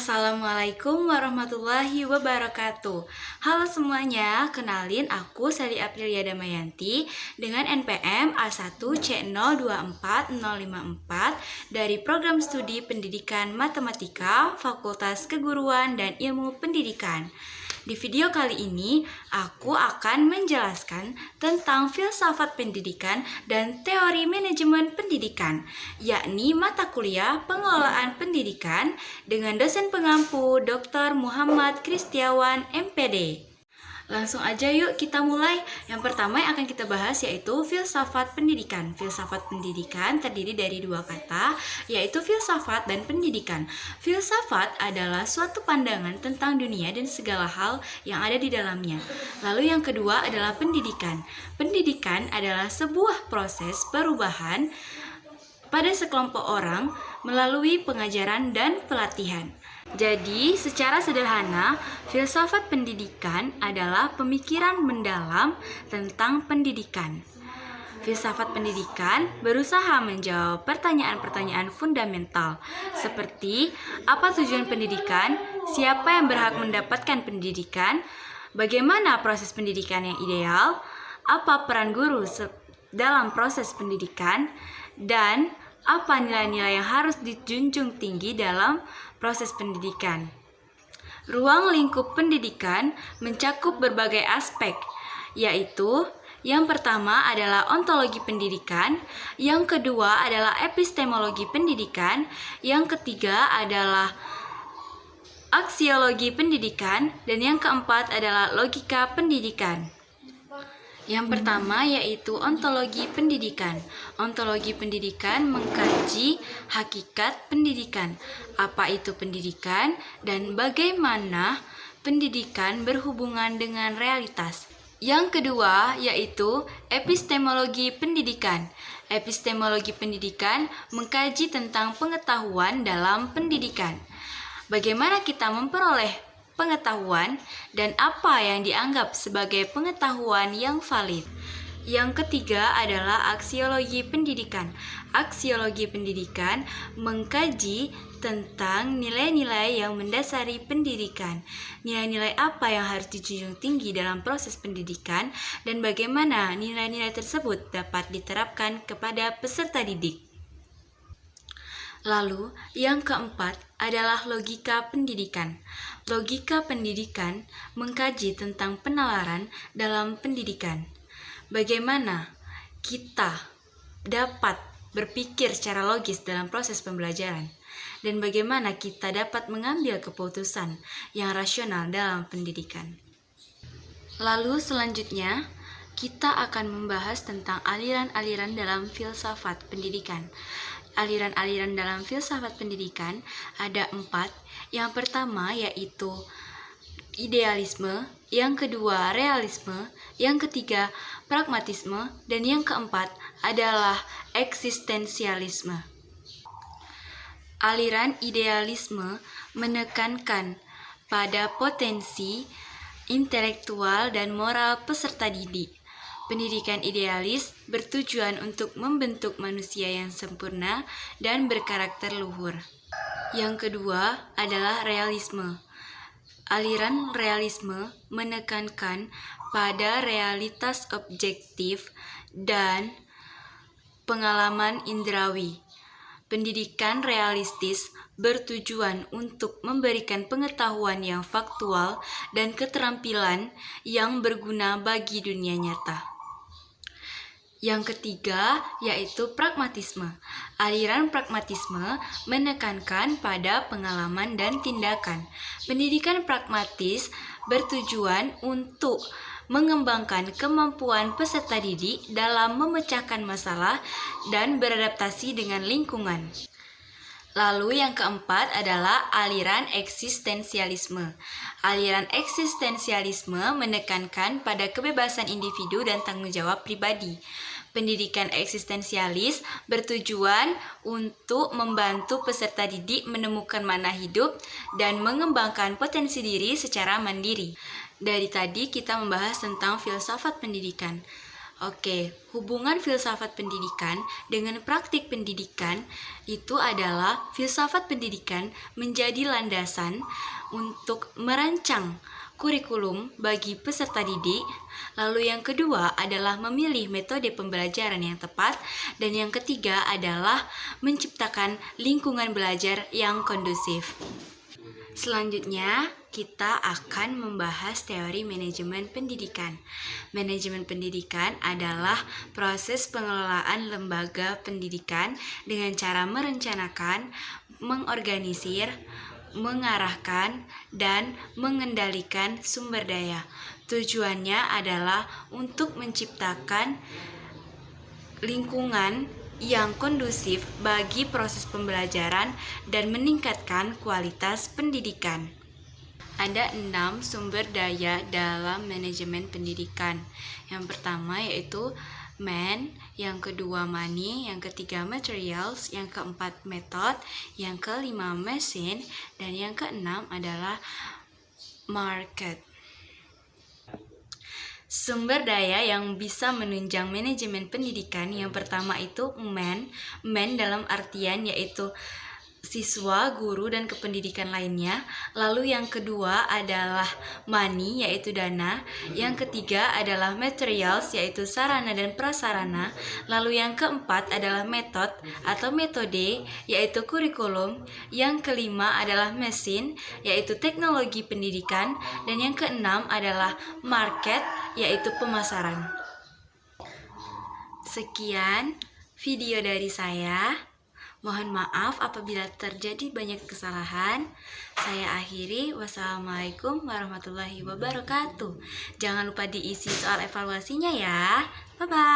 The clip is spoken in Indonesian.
Assalamualaikum warahmatullahi wabarakatuh. Halo semuanya, kenalin aku Sally Aprilia Damayanti dengan NPM A1C024054 dari Program Studi Pendidikan Matematika Fakultas Keguruan dan Ilmu Pendidikan. Di video kali ini, aku akan menjelaskan tentang filsafat pendidikan dan teori manajemen pendidikan, yakni mata kuliah pengelolaan pendidikan dengan dosen pengampu Dr. Muhammad Kristiawan, MPD. Langsung aja yuk kita mulai. Yang pertama yang akan kita bahas yaitu filsafat pendidikan. Filsafat pendidikan terdiri dari dua kata, yaitu filsafat dan pendidikan. Filsafat adalah suatu pandangan tentang dunia dan segala hal yang ada di dalamnya. Lalu yang kedua adalah pendidikan. Pendidikan adalah sebuah proses perubahan pada sekelompok orang melalui pengajaran dan pelatihan. Jadi, secara sederhana, filsafat pendidikan adalah pemikiran mendalam tentang pendidikan. Filsafat pendidikan berusaha menjawab pertanyaan-pertanyaan fundamental seperti apa tujuan pendidikan, siapa yang berhak mendapatkan pendidikan, bagaimana proses pendidikan yang ideal, apa peran guru dalam proses pendidikan, dan apa nilai-nilai yang harus dijunjung tinggi dalam proses pendidikan. Ruang lingkup pendidikan mencakup berbagai aspek, yaitu yang pertama adalah ontologi pendidikan, yang kedua adalah epistemologi pendidikan, yang ketiga adalah aksiologi pendidikan, dan yang keempat adalah logika pendidikan. Yang pertama yaitu ontologi pendidikan. Ontologi pendidikan mengkaji hakikat pendidikan, apa itu pendidikan, dan bagaimana pendidikan berhubungan dengan realitas. Yang kedua yaitu epistemologi pendidikan. Epistemologi pendidikan mengkaji tentang pengetahuan dalam pendidikan. Bagaimana kita memperoleh pengetahuan dan apa yang dianggap sebagai pengetahuan yang valid. Yang ketiga adalah aksiologi pendidikan. Aksiologi pendidikan mengkaji tentang nilai-nilai yang mendasari pendidikan. Nilai-nilai apa yang harus dijunjung tinggi dalam proses pendidikan dan bagaimana nilai-nilai tersebut dapat diterapkan kepada peserta didik. Lalu, yang keempat adalah logika pendidikan. Logika pendidikan mengkaji tentang penalaran dalam pendidikan. Bagaimana kita dapat berpikir secara logis dalam proses pembelajaran, dan bagaimana kita dapat mengambil keputusan yang rasional dalam pendidikan. Lalu selanjutnya, kita akan membahas tentang aliran-aliran dalam filsafat pendidikan. Aliran-aliran dalam filsafat pendidikan ada 4. Yang pertama yaitu idealisme, yang kedua realisme, yang ketiga pragmatisme, dan yang keempat adalah eksistensialisme. Aliran idealisme menekankan pada potensi intelektual dan moral peserta didik. Pendidikan idealis bertujuan untuk membentuk manusia yang sempurna dan berkarakter luhur. Yang kedua adalah realisme. Aliran realisme menekankan pada realitas objektif dan pengalaman indrawi. Pendidikan realistis bertujuan untuk memberikan pengetahuan yang faktual dan keterampilan yang berguna bagi dunia nyata. Yang ketiga yaitu pragmatisme. Aliran pragmatisme menekankan pada pengalaman dan tindakan. Pendidikan pragmatis bertujuan untuk mengembangkan kemampuan peserta didik dalam memecahkan masalah dan beradaptasi dengan lingkungan. Lalu yang keempat adalah aliran eksistensialisme. Aliran eksistensialisme menekankan pada kebebasan individu dan tanggung jawab pribadi. Pendidikan eksistensialis bertujuan untuk membantu peserta didik menemukan makna hidup dan mengembangkan potensi diri secara mandiri. Dari tadi kita membahas tentang filsafat pendidikan. Oke, hubungan filsafat pendidikan dengan praktik pendidikan itu adalah filsafat pendidikan menjadi landasan untuk merancang kurikulum bagi peserta didik. Lalu yang kedua adalah memilih metode pembelajaran yang tepat, dan yang ketiga adalah menciptakan lingkungan belajar yang kondusif. Selanjutnya, kita akan membahas teori manajemen pendidikan. Manajemen pendidikan adalah proses pengelolaan lembaga pendidikan dengan cara merencanakan, mengorganisir, mengarahkan, dan mengendalikan sumber daya. Tujuannya adalah untuk menciptakan lingkungan yang kondusif bagi proses pembelajaran dan meningkatkan kualitas pendidikan. Ada 6 sumber daya dalam manajemen pendidikan. Yang pertama yaitu man, yang kedua money, yang ketiga materials, yang keempat method, yang kelima machine, dan yang keenam adalah market. Sumber daya yang bisa menunjang manajemen pendidikan yang pertama itu man dalam artian yaitu siswa, guru, dan kependidikan lainnya. Lalu yang kedua adalah money, yaitu dana. Yang ketiga adalah materials, yaitu sarana dan prasarana. Lalu yang keempat adalah method atau metode, yaitu kurikulum. Yang kelima adalah mesin, yaitu teknologi pendidikan. Dan yang keenam adalah market, yaitu pemasaran. Sekian video dari saya. Mohon maaf apabila terjadi banyak kesalahan. Saya akhiri. Wassalamualaikum warahmatullahi wabarakatuh. Jangan lupa diisi soal evaluasinya ya. Bye-bye.